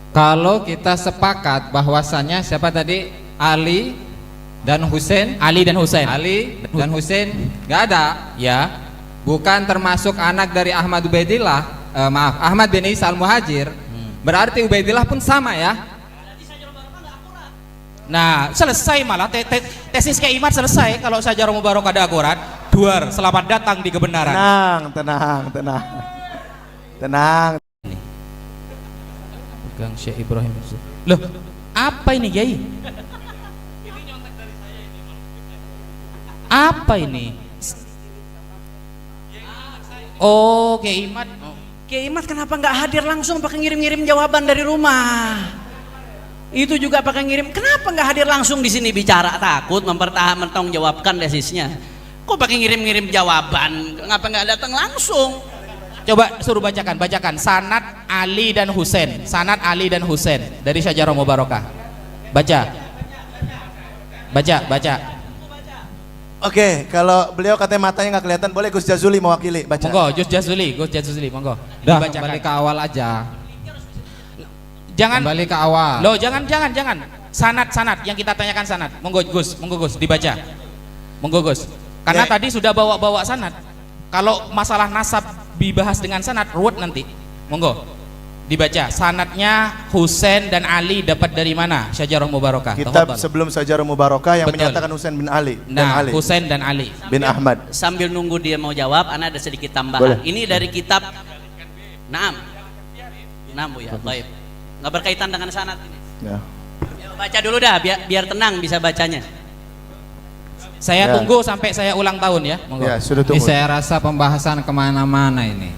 Kalau kita sepakat bahwasannya siapa tadi? Ali dan Husain. Ali dan Husain. Ali dan Husain nggak ada. Ya. Bukan termasuk anak dari Ahmad Ubaidillah. Ahmad bin Isa al-Muhajir. Berarti Ubaidillah pun sama ya. Nah, selesai malah tesis kayak Imat selesai kalau Syajarah Mubarakah ada akurat. Duar, selamat datang di kebenaran. Tenang. Pegang Syekh Ibrahim. Loh, apa ini, Kiai? Apa ini? Oh, Kiai Imat. Kiai Imat kenapa nggak hadir langsung pakai ngirim-ngirim jawaban dari rumah? Itu juga pakai ngirim. Kenapa nggak hadir langsung di sini bicara? Takut mentang jawabkan tesisnya. Kok pakai ngirim-ngirim jawaban? Kenapa nggak datang langsung? Coba suruh bacakan sanad Ali dan Husain. Sanad Ali dan Husain dari Syajarah Mubarakah. Baca. Oke, kalau beliau katanya matanya nggak kelihatan, boleh Gus Jazuli mewakili baca. Monggo, Gus Jazuli, monggo. Dah, Dibacakan. kembali ke awal aja. Jangan Kembali ke awal. Loh, jangan. Sanad yang kita tanyakan sanad. Monggo Gus, dibaca. Monggo Gus. Karena Ya. tadi sudah bawa sanad. Kalau masalah nasab dibahas dengan sanad ruwet nanti. Monggo. Dibaca. Sanadnya Husain dan Ali dapat dari mana? Syajarah Mubarakah. Kitab Tafadhal. sebelum Syajarah Mubarakah yang Betul. menyatakan Husain bin Ali Nah, dan Ali Husain dan Ali. bin Ahmad. Sambil nunggu dia mau jawab, ana ada sedikit tambahan. Boleh. Ini dari kitab. Naam Bu ya. Baik. Nggak berkaitan dengan sanad ini. Ya. Baca dulu dah, biar tenang bisa bacanya. Saya Ya. tunggu sampai saya ulang tahun ya. Monggo. Ya, sudah Ini tunggu. saya rasa pembahasan kemana-mana ini.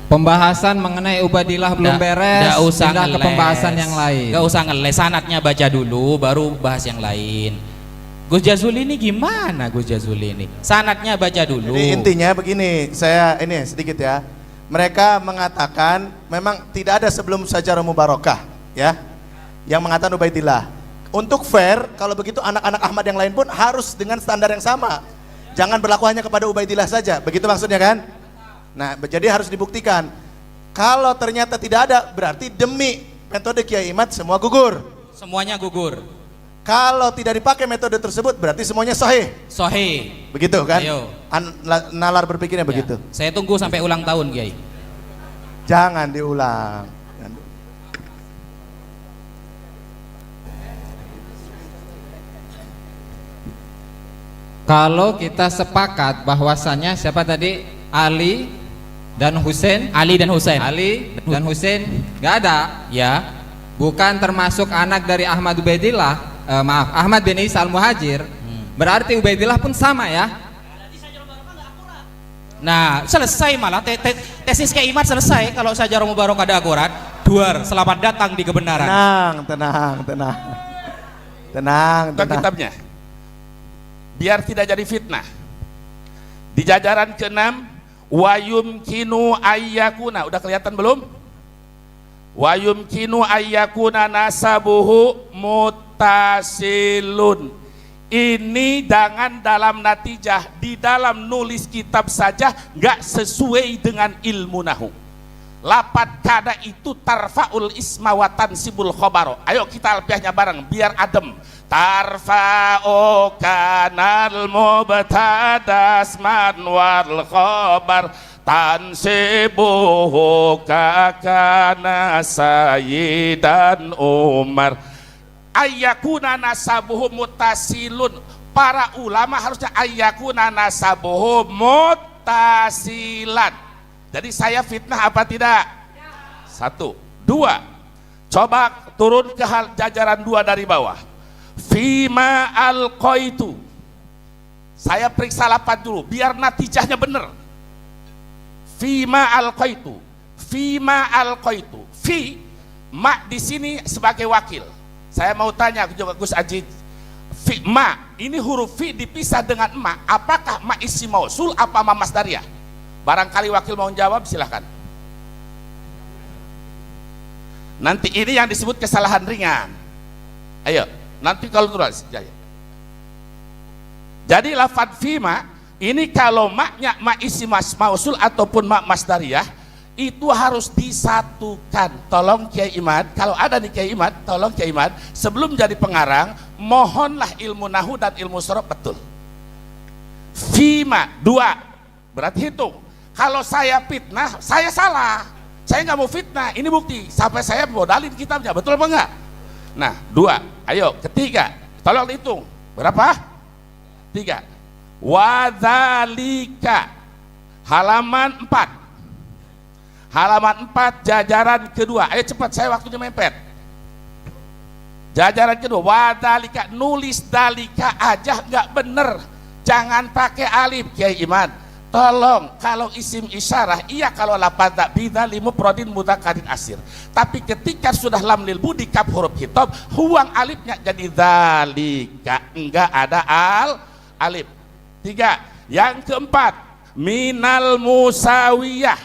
Pembahasan mengenai Ubaidillah belum beres, Nggak usah pindah ke ngeles. pembahasan yang lain. Nggak usah ngeles, sanatnya baca dulu baru bahas yang lain. Gus Jazuli ini gimana Gus Jazuli ini? Sanatnya baca dulu. Jadi intinya begini, saya ini sedikit ya. Mereka mengatakan memang tidak ada sebelum Syajarah Mubarakah, ya. Yang mengatakan Ubaidillah. Untuk fair, kalau begitu anak-anak Ahmad yang lain pun harus dengan standar yang sama. Jangan berlaku hanya kepada Ubaidillah saja. Begitu maksudnya kan? Nah, jadi harus dibuktikan. Kalau ternyata tidak ada, berarti demi metode Kiai Imat semua gugur. Semuanya gugur. Kalau tidak dipakai metode tersebut, berarti semuanya sahih. Sohih. Begitu kan? Ayo. Nalar berpikirnya Ya, begitu. saya tunggu sampai ulang tahun Kiai. Jangan diulang. Kalau kita sepakat bahwasannya siapa tadi? Ali dan Husain. Ali dan Husain. Ali dan Husain nggak ada. Ya. Bukan termasuk anak dari Ahmad Ubaidillah. Ahmad bin Isa al-Muhajir. Berarti Ubaidillah pun sama ya. Nah, selesai malah tesis kayak Imat selesai kalau Syajarah Mubarakah ada akurat. Duar, selamat datang di kebenaran. Tenang. Buka kitabnya biar tidak jadi fitnah. Di jajaran ke-6 wayum kinu ayyakuna, udah kelihatan belum? Wayum kinu ayyakuna nasabuhu mutasilun. Ini jangan dalam natijah, di dalam nulis kitab saja nggak sesuai dengan ilmu nahu. Lapat kada itu tarfaul isma wa tansibul khobaro. Ayo kita alfiahnya bareng biar adem. Tarfa'u kanal mubtadas man wal khobar tansibuhu kakana sayyidan Umar. Ayyakuna nasabuhu mutasilun. Para ulama harusnya ayyakuna nasabuhu mutasilan. Jadi saya fitnah apa tidak? Satu. Dua, coba turun ke jajaran 2 dari bawah. Fima alqaitu. Saya periksa lapat dulu biar natijahnya benar. Fima alqaitu. Fima alqaitu. Fi ma di sini sebagai wakil. Saya mau tanya Gus Ajid. Fi ma ini huruf fi dipisah dengan ma. Apakah ma isim mausul apa ma masdariyah? Barangkali wakil mau jawab silahkan. Nanti ini yang disebut kesalahan ringan. Ayo, nanti kalau terus. Jadi lafadz fima ini kalau maknya ma isim mausul ataupun ma masdariyah itu harus disatukan. Tolong Kiai Imad, kalau ada nih Kiai Imad, tolong Kiai Imad, sebelum jadi pengarang, mohonlah ilmu nahu dan ilmu sorof betul. Fima, 2, berarti hitung. Kalau saya fitnah, saya salah. Saya nggak mau fitnah, ini bukti. Sampai saya modalin kitabnya, betul apa enggak? Nah, 2, ayo, ketiga, tolong hitung. Berapa? 3. Wadzalika, halaman 4. Halaman 4 jajaran kedua. Ayo cepat, saya waktunya mepet. Jajaran kedua, wadalika, nulis dalika aja nggak bener. Jangan pakai alif, Kiai Iman. Tolong, kalau isim isyarah, iya kalau lafaz bidali mufradin mudzakarin asir. Tapi ketika sudah lam lil budi kaf huruf khitab, huang alifnya jadi dalika, enggak ada alif. 3. Yang keempat, minal musawiyah.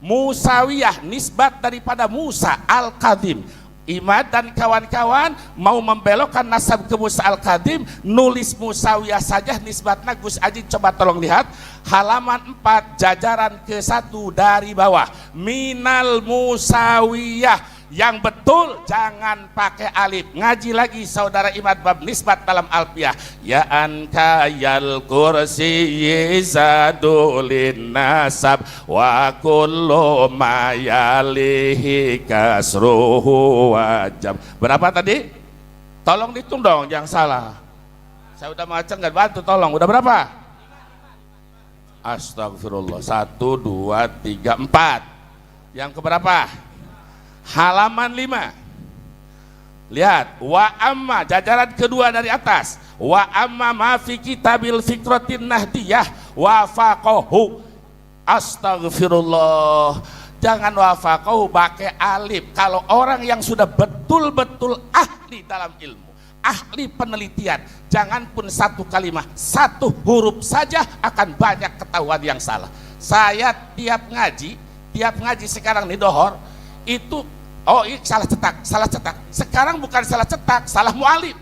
Musawiyah nisbat daripada Musa al-Qadim. Imad dan kawan-kawan mau membelokkan nasab ke Musa al-Qadim, nulis Musawiyah saja nisbatnya Gus Aji. Coba tolong lihat halaman 4 jajaran ke-1 dari bawah. Minal Musawiyah, yang betul jangan pakai alif. Ngaji lagi saudara Imad bab nisbat dalam alfiyah. Ya ankayal kursi zadulin nasab wa kullu ma yalihi kasruhu wajab. Berapa tadi? Tolong dihitung dong, jangan salah. Saya udah macam nggak bantu, tolong. Udah berapa? Astagfirullah. 1, 2, 3, 4. Yang keberapa? Halaman 5. Lihat, wa amma, jajaran kedua dari atas. Wa amma ma fi kitabil fikratin nahdiyah wa faqahu. Astagfirullah. Jangan wafaqahu pakai alif. Kalau orang yang sudah betul-betul ahli dalam ilmu, ahli penelitian, jangan pun satu kalimat, satu huruf saja akan banyak ketahuan yang salah. Saya tiap ngaji sekarang nih dohor, itu ini salah cetak. Sekarang bukan salah cetak, salah mu'alif.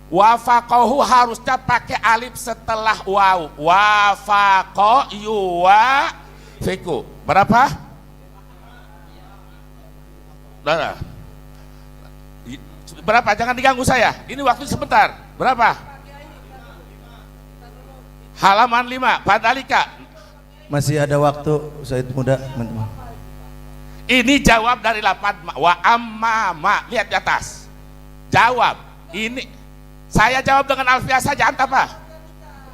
Wafaqahu harusnya pakai alif setelah waw. Wafaqo yuwa fiku. Berapa? Udah. Berapa? Jangan diganggu saya. Ini waktu sebentar. Berapa? Halaman 5. Padalika. Masih ada waktu, Said Muda, teman-teman. Ini jawab dari lafaz wa amma ma. Lihat di atas. Jawab. Ini saya jawab dengan alfiah saja, anta apa?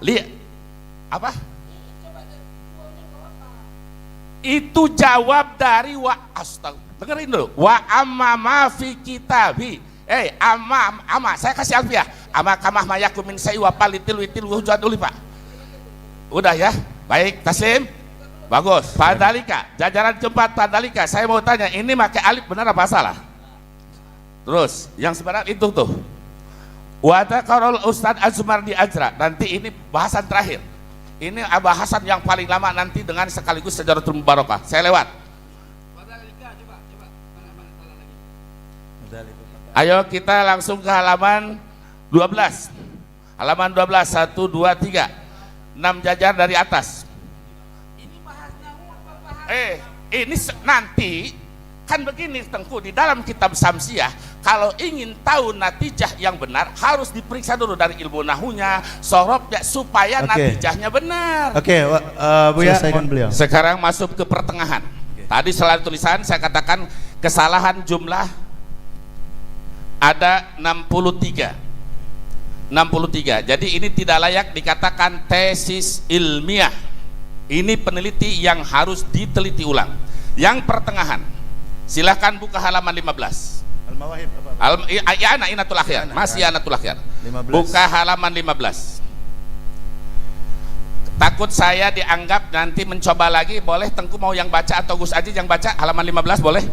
Lihat. Apa? Itu jawab dari wa astag. Dengerin dulu. Wa amma ma fi kitabi. Amma, saya kasih alfiah. Amma kamah mayakum min sa'i wa palitil witil wujudul Pak. Udah ya. Baik, taslim. Bagus. Padalika, jajaran keempat padalika. Saya mau tanya, ini pakai alif benar apa salah? Terus, yang sebenarnya itu tuh. Wa taqarrul Ustaz Azumardi Ajra. Nanti ini bahasan terakhir. Ini bahasan yang paling lama nanti dengan sekaligus Sejaratul Mubarakah. Saya lewat. Ayo kita langsung ke halaman 12. Halaman 12, 1, 2, 3. 6 jajar dari atas. Ini nanti kan begini Tengku, di dalam kitab Samsiah kalau ingin tahu natijah yang benar harus diperiksa dulu dari ilmu nahunya, sorobnya, supaya natijahnya benar. Buya, selesaikan beliau. Sekarang masuk ke pertengahan. Tadi selain tulisan saya katakan kesalahan jumlah ada 63. Jadi ini tidak layak dikatakan tesis ilmiah. Ini peneliti yang harus diteliti ulang. Yang pertengahan, silahkan buka halaman 15. Al-Mawahib Inatul Akhyar, masih Anatul Akhyar. 15. Buka halaman 15. Takut saya dianggap nanti mencoba lagi. Boleh Tengku mau yang baca atau Gus Aziz yang baca halaman 15 boleh?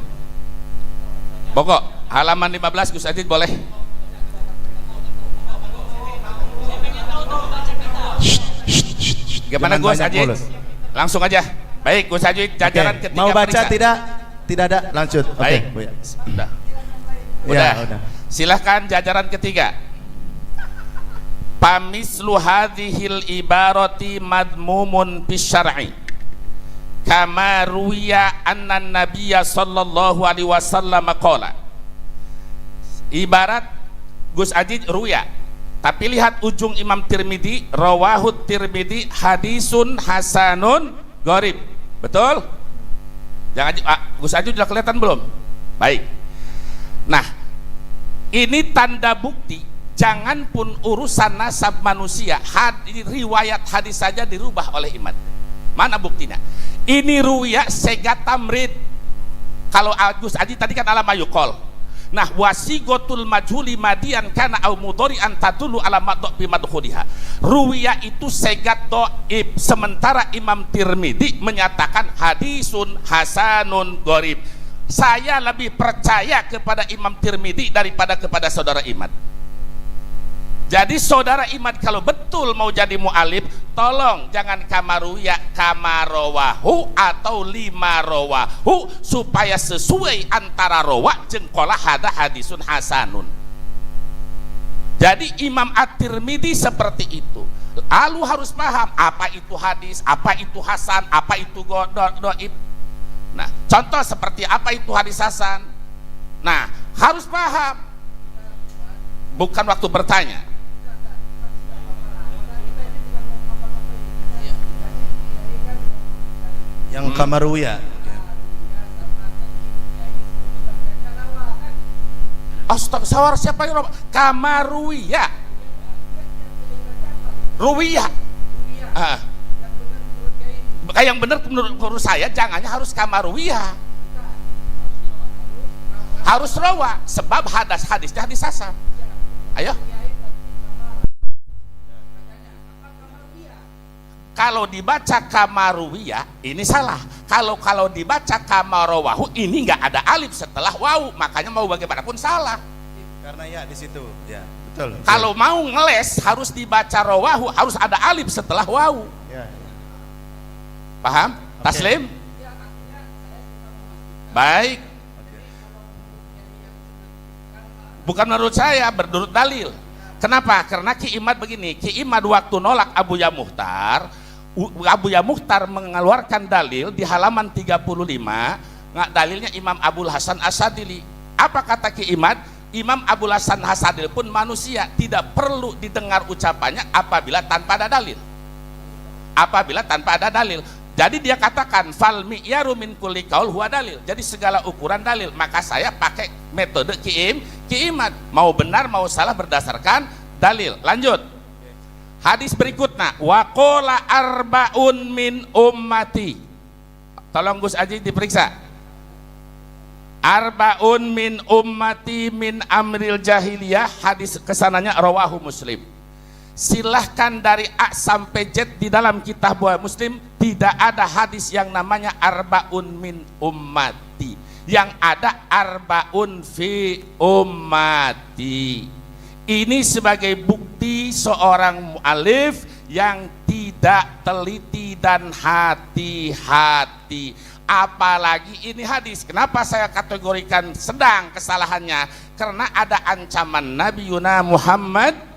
Pokok halaman 15 Gus Aziz boleh? Gimana Gus Aziz? Langsung aja. Baik, Gus Aziz, jajaran ketiga. Mau baca periksa. tidak ada, lanjut. Baik. Udah. Udah. Silahkan jajaran ketiga. Pamislu hadhil ibarati madmumun bisyar'i. kama ruya anna nabiyya sallallahu alaihi wasallam qala. Ibarat Gus Aji ruya, tapi lihat ujung Imam Tirmidzi, rawahu Tirmidzi hadisun hasanun gharib. Betul? Jangan Gus Aji sudah kelihatan belum? Baik. Nah, ini tanda bukti, jangan pun urusan nasab manusia, riwayat hadis saja dirubah oleh iman. Mana buktinya? Ini ruya segat tamrid. Kalau Gus Aji tadi kan ala mayukol. Nah, wasigotul majhuli madian kana au mudhari'an tadullu ala madhu bi madkhuliha. Ruwiya itu segat dhaif, sementara Imam Tirmidzi menyatakan hadisun hasanun gharib. Saya lebih percaya kepada Imam Tirmidzi daripada kepada saudara Imad. Jadi saudara Imad kalau betul mau jadi mu'alif, tolong jangan kamaruya, kamarowahu atau lima rowahu, supaya sesuai antara rowa jengkolah hada hadisun hasanun. Jadi Imam At-Tirmidzi seperti itu. Lalu harus paham apa itu hadis, apa itu hasan, apa itu doib. Nah, contoh seperti apa itu hadis hasan. Nah, harus paham. Bukan waktu bertanya. Yang kamaruya. Astagfirullah, siapa yang kamaruya? Ruwiyah. Yang benar menurut saya jangannya harus kamaruya, harus rawa, sebab hadisnya hadis hasan. Ayo, kalau dibaca kamaruya ini salah. Kalau dibaca kamarowahu ini nggak ada alif setelah wawu, makanya mau bagaimanapun salah. Karena ya di situ, ya betul. Kalau mau ngeles harus dibaca rawahu, harus ada alif setelah wawu. Ya. Paham? Taslim? Baik. Bukan menurut saya, menurut dalil. Kenapa? Karena Ki Imad begini, Ki Imad waktu nolak Abu Ya Mukhtar, Abu Ya Mukhtar mengeluarkan dalil di halaman 35, dalilnya Imam Abul Hasan As-Sadili. Apa kata Ki Imad? Imam Abul Hasan As-Sadili pun manusia, tidak perlu didengar ucapannya apabila tanpa ada dalil. Apabila tanpa ada dalil. Jadi dia katakan fal mi'yaru min kulli qaul huwa dalil. Jadi segala ukuran dalil. Maka saya pakai metode Ki Imad. Mau benar mau salah berdasarkan dalil. Lanjut. Hadis berikutnya, wa qala arbaun min ummati. Tolong Gus Aji diperiksa. Arbaun min ummati min amril jahiliyah. Hadis kesananya rawahu Muslim. Silahkan dari A sampai Z di dalam kitab Muslim tidak ada hadis yang namanya arbaun min ummati. Yang ada arbaun fi ummati. Ini sebagai bukti seorang mu'alif yang tidak teliti dan hati-hati. Apalagi ini hadis. Kenapa saya kategorikan sedang kesalahannya? Karena ada ancaman Nabi Yuna Muhammad,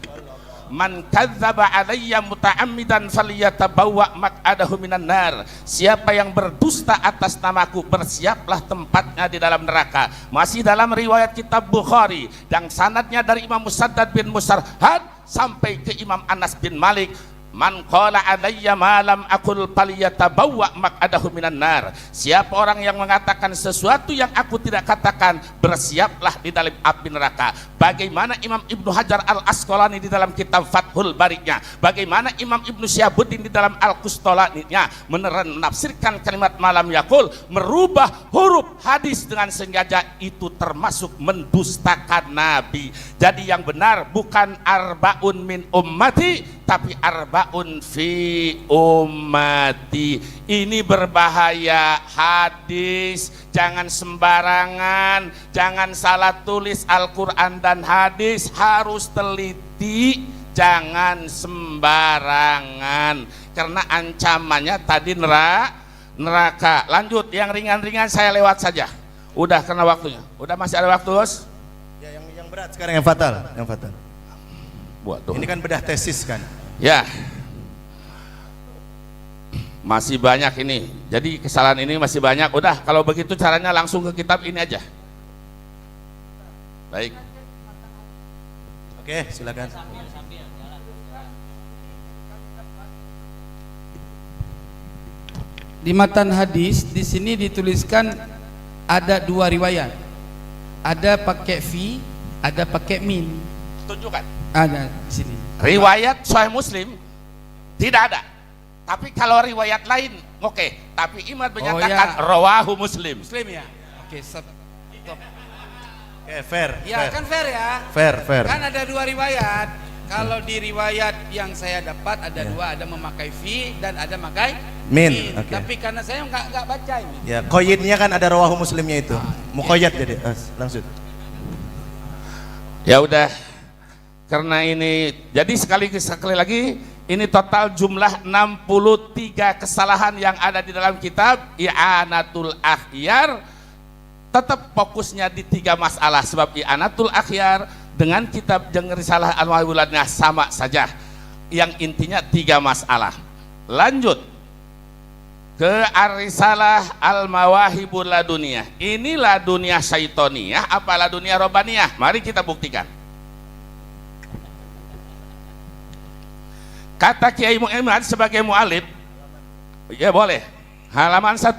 man kadzdzaba alayya muta'ammidan falyatabawwa maq'adahu minan nar. Siapa yang berdusta atas namaku, bersiaplah tempatnya di dalam neraka. Masih dalam riwayat kitab Bukhari dan sanadnya dari Imam Musaddad bin Musarhad sampai ke Imam Anas bin Malik, man qala alayya ma lam aqul falyatabawwa maq'adahu minan nar. Siapa orang yang mengatakan sesuatu yang aku tidak katakan, bersiaplah di dalam api neraka. Bagaimana Imam Ibnu Hajar Al-Asqalani di dalam kitab Fathul Bari-nya, bagaimana Imam Ibnu Syihabuddin di dalam Al-Qustolani-nya menafsirkan kalimat malam yakul, merubah huruf hadis dengan sengaja, itu termasuk mendustakan Nabi. Jadi yang benar bukan arbaun min ummati, tapi arbaun fi ummati. Ini berbahaya hadis, jangan sembarangan, jangan salah tulis Al-Quran dan hadis, harus teliti, jangan sembarangan, karena ancamannya tadi neraka. Lanjut, yang ringan-ringan saya lewat saja, udah karena waktunya. Udah, masih ada waktu, Bos? Ya, yang berat sekarang, yang fatal, yang fatal. Waduh. Ini kan bedah tesis kan. Ya, Masih banyak ini. Jadi kesalahan ini masih banyak. Udah, kalau begitu caranya langsung ke kitab ini aja. Baik. Oke, silakan. Di matan hadis di sini dituliskan ada dua riwayat. Ada pakai fi, ada pakai min. Tunjukkan. Ada di sini. Riwayat Sahih Muslim tidak ada. Tapi kalau riwayat lain, oke. Tapi Imam menyatakan rawahu Muslim. Muslim ya. Oke, stop. Oke, fair. Ya, kan fair ya. Fair. Kan ada dua riwayat. Kalau di riwayat yang saya dapat ada dua, ada memakai fi dan ada memakai Min. Oke. Tapi karena saya nggak baca ini. Ya, koyitnya kan ada rawahu Muslimnya itu. Mukoyat jadi. Langsung. Ya udah. Karena ini jadi sekali lagi ini total jumlah 63 kesalahan yang ada di dalam kitab I'anatul Akhyar. Tetap fokusnya di 3 masalah sebab I'anatul Akhyar dengan kitab yang risalah Al-Mawahibul sama saja. Yang intinya 3 masalah. Lanjut ke Ar-Risalah Al-Mawahibul Laduniyah. Inilah dunia syaitoniyah apalah dunia robaniyah? Mari kita buktikan. Kata Kiai Muhammad sebagai mu'alib, ya boleh. Halaman 1.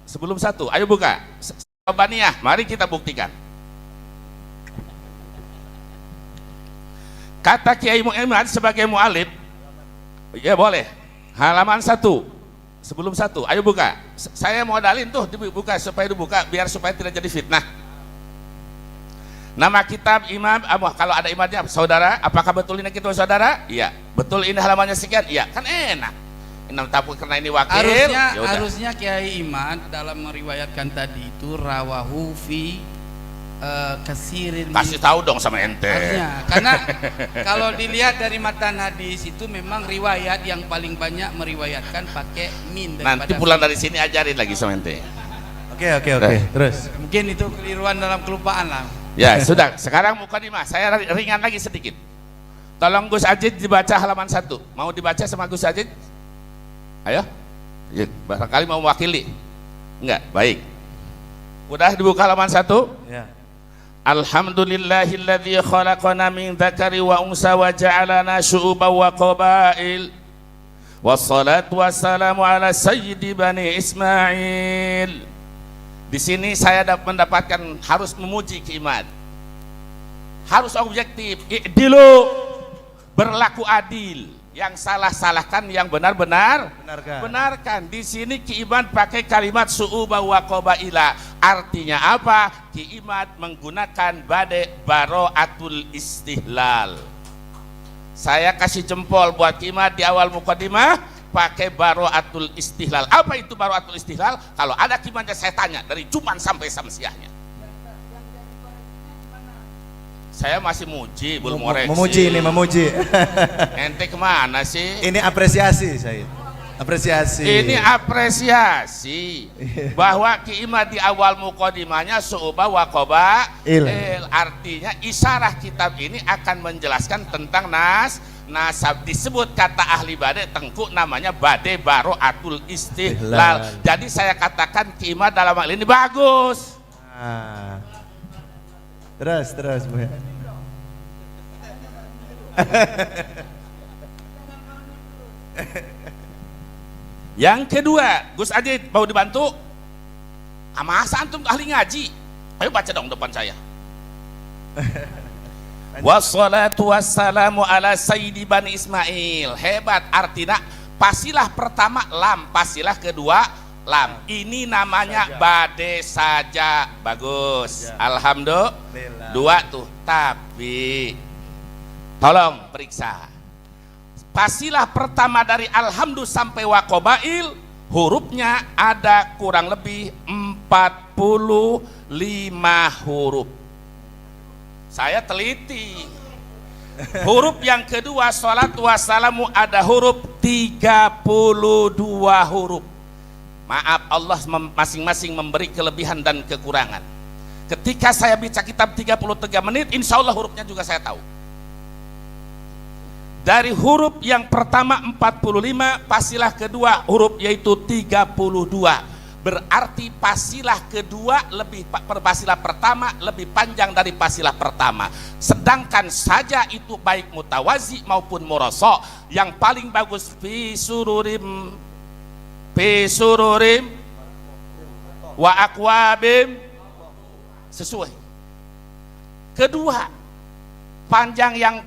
Sebelum 1, ayo buka. Robaniyah, mari kita buktikan. Kata Kiai Muhammad sebagai mu'alib, ya boleh. Halaman 1. Sebelum 1, ayo buka. Saya mau dalin tuh dibuka supaya dibuka biar supaya tidak jadi fitnah. Nama kitab Imam kalau ada imamnya saudara, apakah betul ini kita saudara? Iya. Betul ini halamannya sekian? Iya. Kan enak. Tapi karena ini wakil, Harusnya Kiai Iman dalam meriwayatkan tadi itu rawahu fi kasirin. Kasih tahu dong sama ente. Harusnya, karena kalau dilihat dari matan hadis itu memang riwayat yang paling banyak meriwayatkan pakai min daripada Nanti pulang dari sini ajarin lagi sama ente. Oke. Terus. mungkin itu keliruan dalam kelupaan lah. Ya sudah, sekarang mukadimah. Saya ringan lagi sedikit. Tolong Gus Ajid dibaca halaman 1. Mau dibaca sama Gus Ajid? Ayo. Ya, barangkali mau mewakili. Enggak, baik. Udah dibuka halaman 1? Ya. Alhamdulillahilladzi khalaqana min dzakari wa unsa wa ja'alana syu'uban wa qabail. Wassalatu wassalamu ala sayyidi bani Ismail. Di sini saya mendapatkan harus memuji Kimat. Harus objektif, i'dilu, berlaku adil. Yang salah salahkan, yang benar-benar benarkan. Di sini Ki Imad pakai kalimat su'uba wa qabaila. Artinya apa? Ki Imad menggunakan baro'atul istihlal. Saya kasih jempol buat Ki Imad di awal mukadimah pakai baro'atul istihlal. Apa itu baro'atul istihlal? Kalau ada Ki Imad saya tanya dari Juman sampai Samsiahnya. Saya masih muji, belum ngoreksi. Memuji. Ente kemana sih? Ini apresiasi saya. Ini apresiasi bahwa Ki Imad di awal mukadimahnya su'uba wa qabail. Artinya isyarah kitab ini akan menjelaskan tentang nasab. Disebut kata ahli bade tengku namanya bade baro'atul istihlal. Jadi saya katakan Ki Imad dalam hal ini bagus. Terus Bu. Yang kedua, Gus Ajid mau dibantu? Masa antum ahli ngaji? Ayo baca dong depan saya. Wassalatu wassalamu ala sayyidi bani Ismail. Hebat, artinya pasilah pertama lam, pasilah kedua lam. Ini namanya bade saja. Bagus. Alhamdulillah. 2 tuh. Tapi tolong periksa. Pasilah pertama dari alhamdulillah sampai waqabail, hurufnya ada kurang lebih 45 huruf. Saya teliti. Huruf yang kedua salatu wassalamu ada huruf 32 huruf. Maaf, Allah masing-masing memberi kelebihan dan kekurangan. Ketika saya baca kitab 33 menit, insya Allah hurufnya juga saya tahu. Dari huruf yang pertama 45, fasilah kedua huruf yaitu 32. Berarti fasilah kedua fasilah pertama lebih panjang dari fasilah pertama. Sedangkan saja itu baik mutawazi maupun murasa, yang paling bagus fi sururim wa akwabim, sesuai. Kedua panjang, yang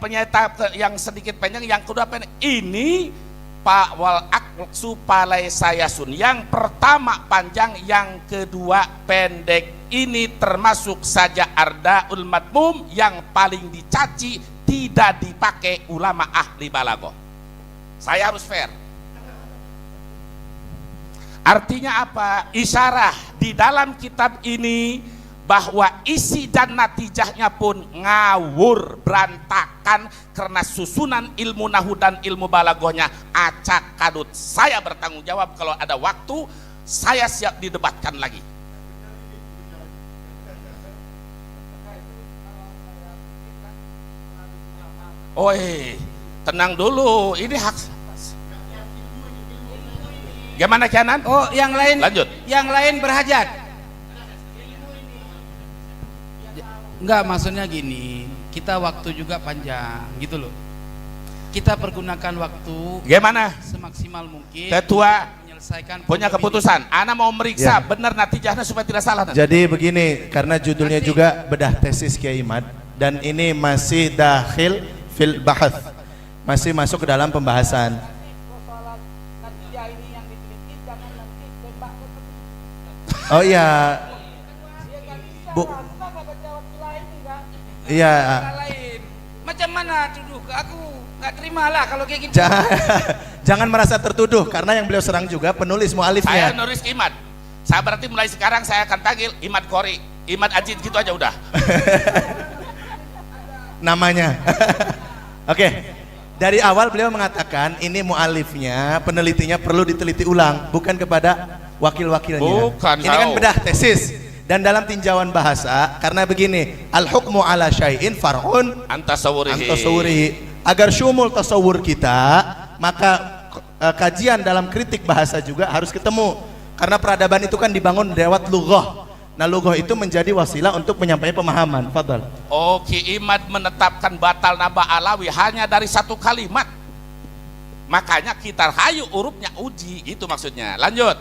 yang sedikit panjang, yang kedua pendek. Ini Pak wal aksu palai sayasun. Yang pertama panjang, yang kedua pendek. Ini termasuk saja ardaul madmum, yang paling dicaci, tidak dipakai ulama ahli balaghah. Saya harus fair. Artinya apa? Isyarah di dalam kitab ini bahwa isi dan natijahnya pun ngawur, berantakan, karena susunan ilmu nahu dan ilmu balaghahnya acak kadut. Saya bertanggung jawab, kalau ada waktu saya siap didebatkan lagi. Oi, tenang dulu, ini hak. Gimana Kianan? Oh, yang lain. Lanjut. Yang lain berhajat. Enggak, maksudnya gini, kita waktu juga panjang gitu loh. Kita pergunakan waktu Gimana? semaksimal mungkin. Ketua Menyelesaikan punya keputusan. Ana mau meriksa benar natijahnya supaya tidak salah. Jadi begini, karena judulnya juga bedah tesis Kiai Imad, dan ini masih dakhil fil bahath, masih masuk ke dalam pembahasan. Oh iya, Bu. Iya. Lain. Macam mana tuduh ke aku? Nggak terima lah kalau kayak gitu. Jangan merasa tertuduh, karena yang beliau serang juga penulis Saya mualifnya. nulis Imad. Saya berarti mulai sekarang saya akan panggil Imad Kori, Imad Ajid, gitu aja udah. Namanya. Oke. Dari awal beliau mengatakan ini mualifnya, penelitinya perlu diteliti ulang, bukan kepada wakil-wakilnya. Bukan, ini kan tahu. bedah tesis. Dan dalam tinjauan bahasa, karena begini, al hukmu ala syai'in far'un antasawurihi. Agar syumul tasawur kita, maka kajian dalam kritik bahasa juga harus ketemu. Karena peradaban itu kan dibangun lewat lughah. Nah, lughah itu menjadi wasilah untuk menyampaikan pemahaman. Fadhal. Oke, Imad menetapkan batal naba alawi hanya dari satu kalimat. Makanya kita hayu hurufnya uji, itu maksudnya. Lanjut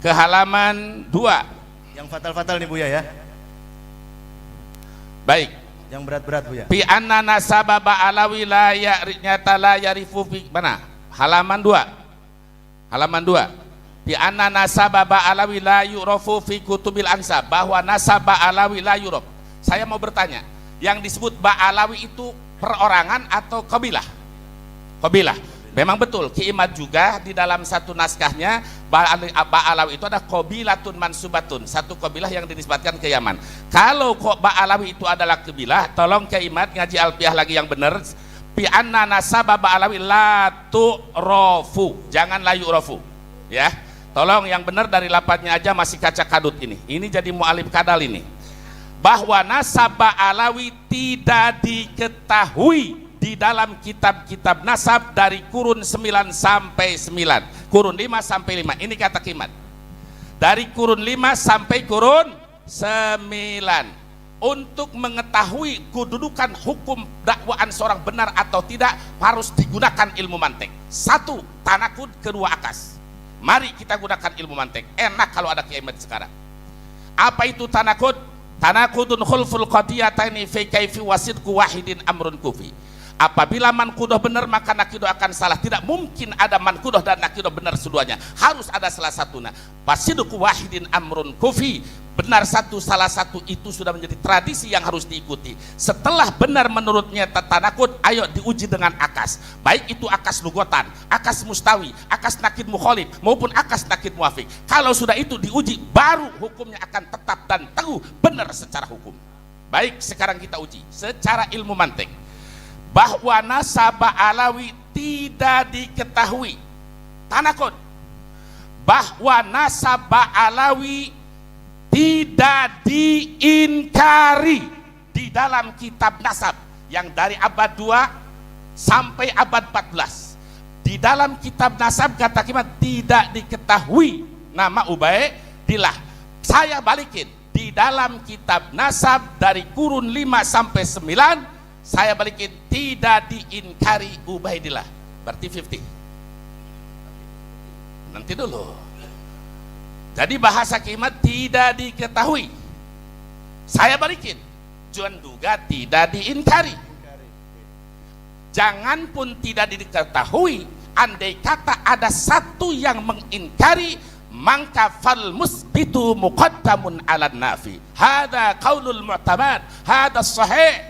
ke halaman 2. Yang fatal-fatal nih Buya ya. Baik. Yang berat-berat Buya. Fi anna nasaba ba'alawi la ya'rinyata la yarifu fi mana? Halaman 2. Halaman 2. Fi anna nasaba ba'alawi la yu'rafu fi kutubil ansab, bahwa nasab ba'alawi la yu'raf. Saya mau bertanya, yang disebut ba'alawi itu perorangan atau kabilah? Kabilah. Memang betul, Ki Imad juga di dalam satu naskahnya Ba'alawi itu ada qabilatun mansubatun, satu kabilah yang dinisbatkan ke Yaman. Kalau kok Ba'alawi itu adalah kabilah, tolong Ki Imad ngaji alfiah lagi yang benar. Fi anna nasaba Ba'alawi la tu'rafu, jangan la yu'rafu. Ya. Tolong yang benar dari lapatnya aja masih kaca kadut ini. Ini jadi mu'alif kadal ini. Bahwa nasab Ba'alawi tidak diketahui di dalam kitab-kitab nasab dari kurun 9 sampai 9, kurun 5 sampai 5. Ini kata Kimat. Dari kurun 5 sampai kurun 9. Untuk mengetahui kedudukan hukum dakwaan seorang benar atau tidak, harus digunakan ilmu mantek. 1. Tanakud, kedua akas. Mari kita gunakan ilmu mantek. Enak kalau ada Kiamat sekarang. Apa itu tanakud? Tanakudun khulful qadiyataini fi kaifi wasidku wahidin amrun kufi. Apabila mankudoh benar maka nakidoh akan salah. Tidak mungkin ada mankudoh dan nakidoh benar seduanya. Harus ada salah satunya. Wasiduku wahidin amrun kufi. Benar satu, salah satu, itu sudah menjadi tradisi yang harus diikuti. Setelah benar menurutnya tanakud, ayo diuji dengan akas. Baik itu akas lugotan, akas mustawi, akas nakid mukholif, maupun akas nakid muafik. Kalau sudah itu diuji, baru hukumnya akan tetap dan teguh benar secara hukum. Baik, sekarang kita uji secara ilmu mantek. Bahwa nasab Ba'alawi tidak diketahui. Tanakud. Bahwa nasab Ba'alawi tidak diingkari di dalam kitab nasab yang dari abad 2 sampai abad 14. Di dalam kitab nasab kata Kimat tidak diketahui nama Ubaidillah. Saya balikin, di dalam kitab nasab dari kurun 5 sampai 9 saya balikin tidak diingkari Ubaidillah. Berarti 50. Nanti dulu. Jadi bahasa Kimat tidak diketahui. Saya balikin. Juan juga tidak diingkari. Jangan pun tidak diketahui, andai kata ada satu yang mengingkari, maka fal musbitu muqaddamun ala nafi. Hada qaulul mu'tamad, hada sahih.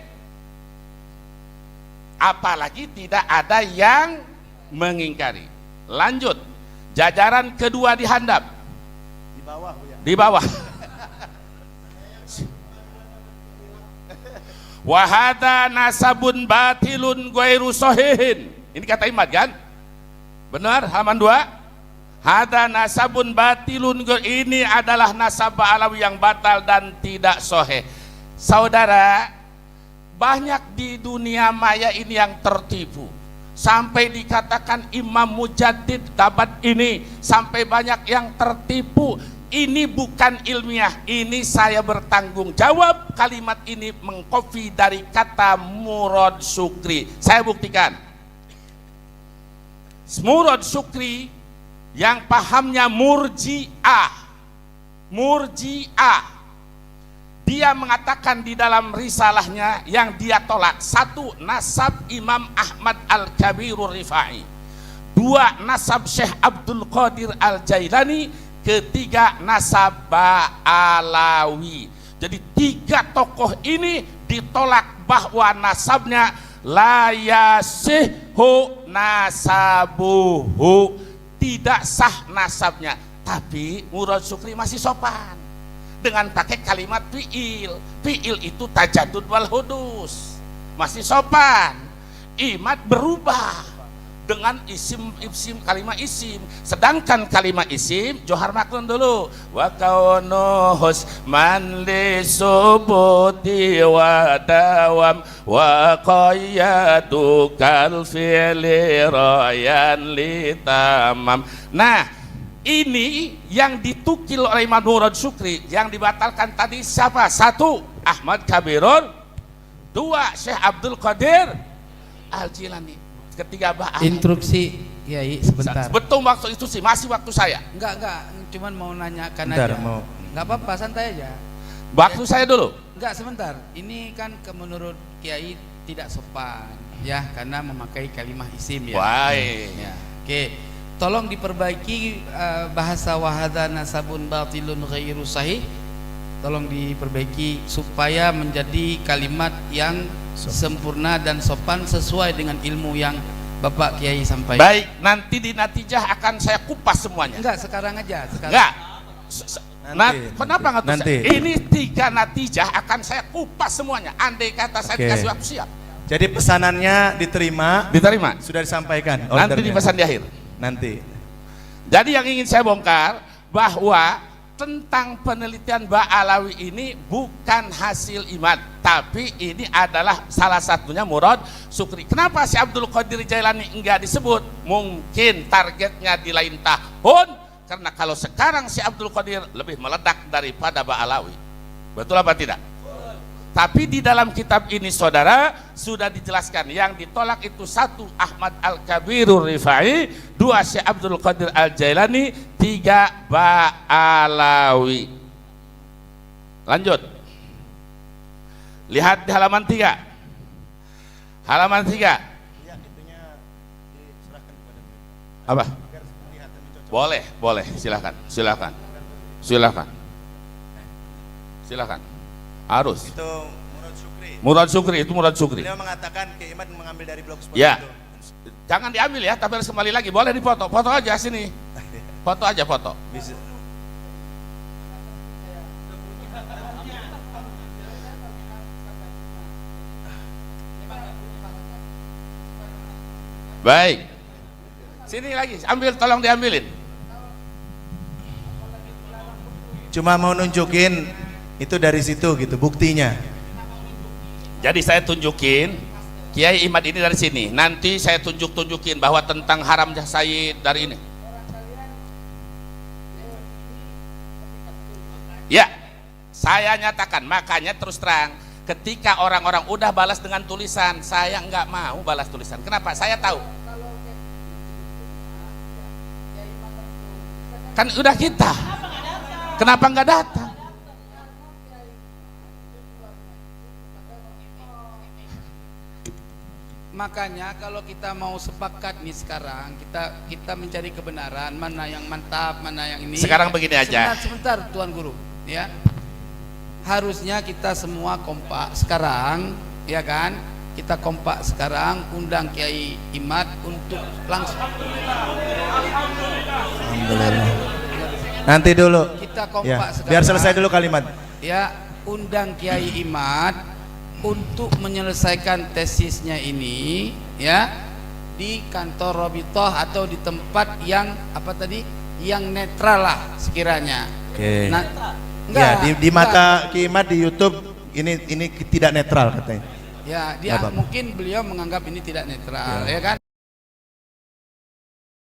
Apalagi tidak ada yang mengingkari. Lanjut, jajaran kedua dihandap. Di bawah, Bu, ya. Di bawah. Wahada nasabun batilun ghairu sahihin. Ini kata Imad kan? Benar, halaman 2. Hada nasabun batilun, ini adalah nasab Ba'alawi yang batal dan tidak sahih. Saudara, banyak di dunia maya ini yang tertipu. Sampai dikatakan Imam Mujaddid dapat ini, sampai banyak yang tertipu. Ini bukan ilmiah, ini saya bertanggung jawab. Kalimat ini mengkopi dari kata Murad Syukri. Saya buktikan. Murad Syukri yang pahamnya Murji'ah. Dia mengatakan di dalam risalahnya yang dia tolak, 1. nasab Imam Ahmad Al-Kabirur Rifai, 2. nasab Syekh Abdul Qadir Al-Jailani, 3. nasab Ba'alawi. Jadi 3 tokoh ini ditolak bahwa nasabnya la yasihhu nasabuhu, tidak sah nasabnya. Tapi Murad Syukri masih sopan dengan pakai kalimat fi'il. Fi'il itu tajadud wal hudus, masih sopan. Imad berubah dengan isim kalimat isim. Sedangkan kalimat isim johar maklun dulu. Wa kaunuhus man li subuti wa dawam wa qayyadu kal fi'li rayan li tamam. Nah, ini yang ditukil oleh Imam Murad Syukri. Yang dibatalkan tadi siapa? 1. Ahmad Kabirun, 2. Syekh Abdul Qadir Al-Jilani, 3. Ba'alawi. Instruksi Kiai sebentar. Betul waktu itu sih, masih waktu saya. Enggak, cuman mau nanyakan Bentar, aja. mau. Enggak apa-apa, santai aja. Waktu saya dulu. Enggak, sebentar. Ini kan menurut Kiai tidak sopan ya, karena memakai kalimat isim ya. Baik. Ya. Oke. Tolong diperbaiki bahasa wahada nasabun batilun ghairu sahih. Tolong diperbaiki supaya menjadi kalimat yang sempurna dan sopan sesuai dengan ilmu yang Bapak Kiai sampaikan. Baik, nanti di natijah akan saya kupas semuanya. Enggak, sekarang aja. Sekarang. Enggak. Nanti, Kenapa nggak tuh? nanti. Ini 3 natijah akan saya kupas semuanya. Andai kata saya Oke. dikasih waktu, siap. Jadi pesanannya diterima, Diterima. sudah disampaikan. Nanti ordernya. dipesan di akhir. Nanti. Jadi yang ingin saya bongkar bahwa tentang penelitian Ba'alawi ini bukan hasil Imad, tapi ini adalah salah satunya Murad Syukri. Kenapa si Abdul Qadir Jailani enggak disebut? Mungkin targetnya di lain tahun, karena kalau sekarang si Abdul Qadir lebih meledak daripada Ba'alawi. Betul apa tidak? Tapi di dalam kitab ini saudara sudah dijelaskan, yang ditolak itu 1. Ahmad Al-Kabirur Rifai, 2. Syekh Abdul Qadir Al-Jailani, 3. Ba'alawi. Lanjut. Lihat di halaman 3. Halaman 3. Apa? Boleh, silakan. Harus. Itu Murad Syukri itu Murad Syukri. beliau mengatakan Kiai Imad mengambil dari blogspot Ya. itu. Jangan diambil ya, tapi harus kembali lagi. Boleh dipoto, foto aja sini. Foto aja, foto. Bisa. Baik. Sini lagi, ambil, tolong diambilin. Cuma mau nunjukin itu dari situ gitu buktinya. Jadi saya tunjukin Kiai Imad ini dari sini. Nanti saya tunjukin bahwa tentang haramnya Sayyid dari ini. Ya, saya nyatakan, makanya terus terang, ketika orang-orang udah balas dengan tulisan, saya nggak mau balas tulisan. Kenapa? Saya tahu. Kan udah kita. Kenapa nggak datang? Makanya kalau kita mau sepakat nih sekarang, kita mencari kebenaran, mana yang mantap, mana yang ini. Sekarang begini aja. Sebentar Tuan Guru, ya. Harusnya kita semua kompak sekarang, ya kan? Kita kompak sekarang, undang Kiai Imad untuk langsung. Alhamdulillah. Nanti dulu. Kita kompak Ya, sekarang. biar selesai dulu kalimat. Ya, undang Kiai Imad untuk menyelesaikan tesisnya ini, ya, di kantor Robitoh atau di tempat yang apa tadi, yang netral lah sekiranya. Oke. Nah, Ya, di mata Ki Imad di YouTube ini tidak netral katanya. ya, dia Nggak apa-apa. mungkin beliau menganggap ini tidak netral, ya kan?